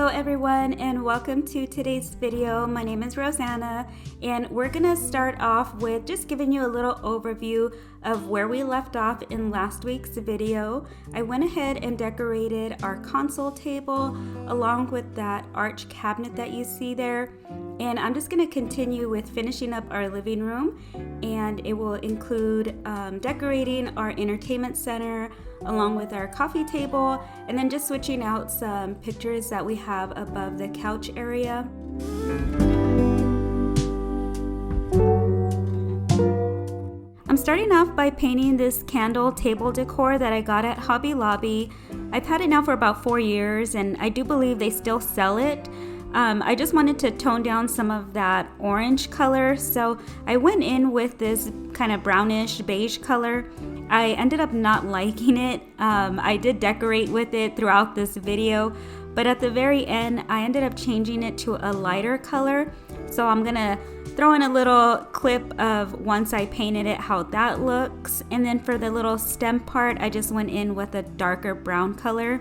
everyone, and welcome to today's video. My name is Rosanna, and we're gonna start off with just giving you a little overview of where we left off in last week's video. I went ahead and decorated our console table along with that arch cabinet that you see there, and I'm just gonna continue with finishing up our living room, and it will include decorating our entertainment center along with our coffee table, and then just switching out some pictures that we have above the couch area. I'm starting off by painting this candle table decor that I got at Hobby Lobby. I've had it now for about 4 years, and I do believe they still sell it. I just wanted to tone down some of that orange color, so I went in with this kind of brownish beige color. I ended up not liking it. I did decorate with it throughout this video, but at the very end I ended up changing it to a lighter color. So I'm gonna throw in a little clip of once I painted it, how that looks. And then for the little stem part, I just went in with a darker brown color.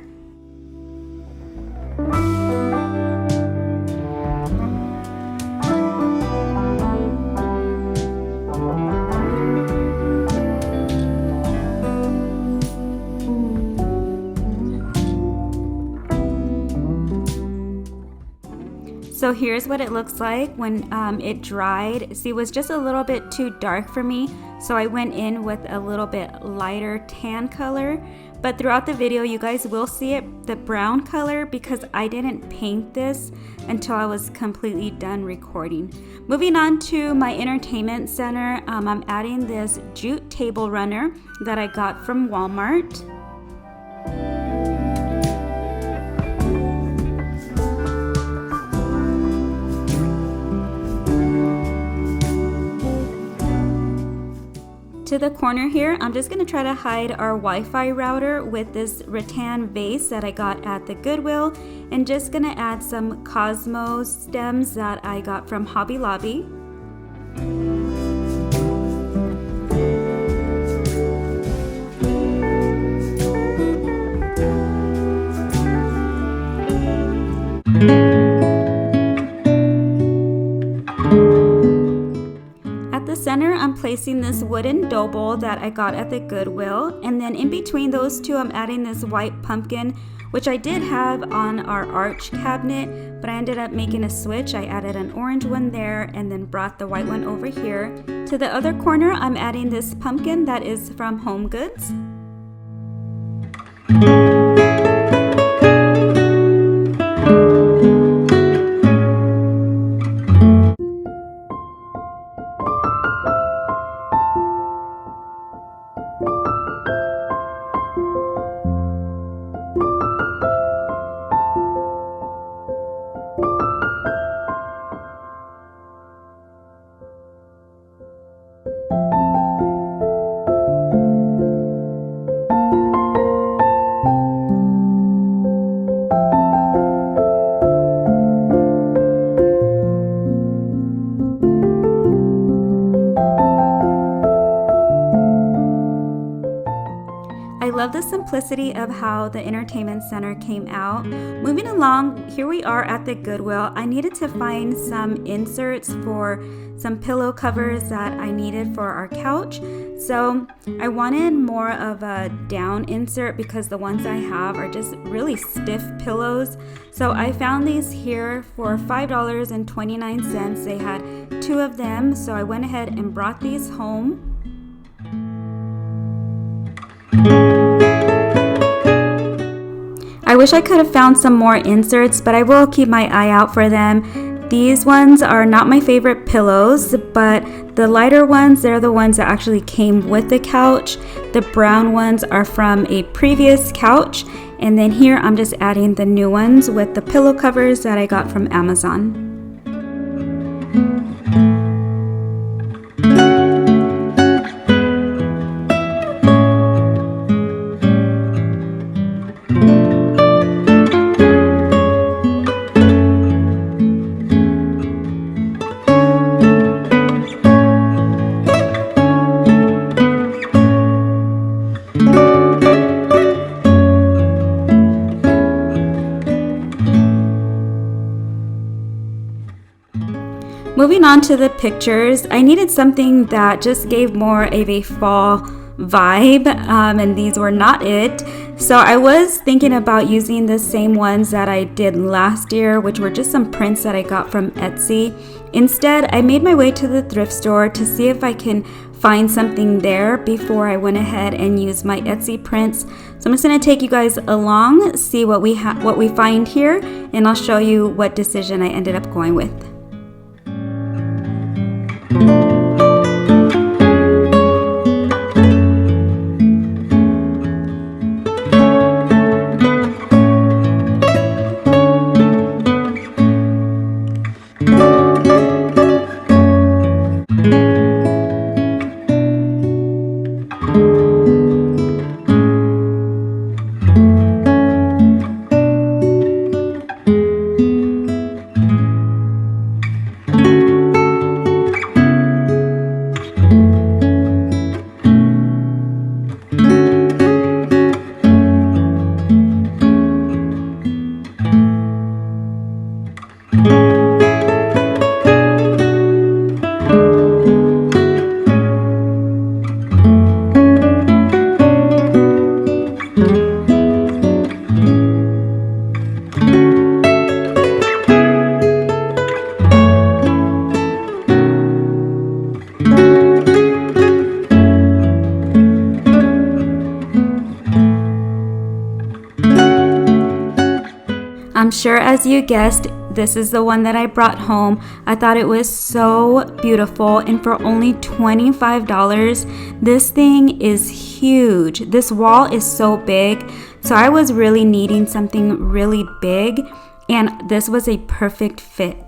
So here's what it looks like when it dried. See, it was just a little bit too dark for me, so I went in with a little bit lighter tan color. But throughout the video, you guys will see it, the brown color, because I didn't paint this until I was completely done recording. Moving on to my entertainment center, I'm adding this jute table runner that I got from Walmart. To the corner here, I'm just going to try to hide our Wi-Fi router with this rattan vase that I got at the Goodwill, and just going to add some Cosmos stems that I got from Hobby Lobby. Center, I'm placing this wooden dough bowl that I got at the Goodwill, and then in between those two I'm adding this white pumpkin, which I did have on our arch cabinet, but I ended up making a switch. I added an orange one there and then brought the white one over here. To the other corner, I'm adding this pumpkin that is from Home Goods. I love the simplicity of how the entertainment center came out. Moving along, here we are at the Goodwill. I needed to find some inserts for some pillow covers that I needed for our couch. So I wanted more of a down insert because the ones I have are just really stiff pillows. So I found these here for $5.29. They had 2 of them, so I went ahead and brought these home. I wish I could have found some more inserts, but I will keep my eye out for them. These ones are not my favorite pillows, but the lighter ones, they're the ones that actually came with the couch. The brown ones are from a previous couch, and then here I'm just adding the new ones with the pillow covers that I got from Amazon. Moving on to the pictures, I needed something that just gave more of a fall vibe, and these were not it. So I was thinking about using the same ones that I did last year, which were just some prints that I got from Etsy. Instead, I made my way to the thrift store to see if I can find something there before I went ahead and used my Etsy prints. So I'm just going to take you guys along, see what we find here, and I'll show you what decision I ended up going with. I'm sure as you guessed, this is the one that I brought home. I thought it was so beautiful, and for only $25, this thing is huge. This wall is so big, so I was really needing something really big, and this was a perfect fit.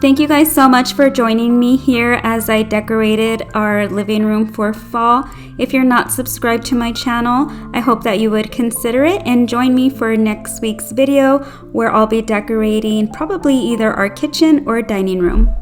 Thank you guys so much for joining me here as I decorated our living room for fall. If you're not subscribed to my channel, I hope that you would consider it and join me for next week's video where I'll be decorating probably either our kitchen or dining room.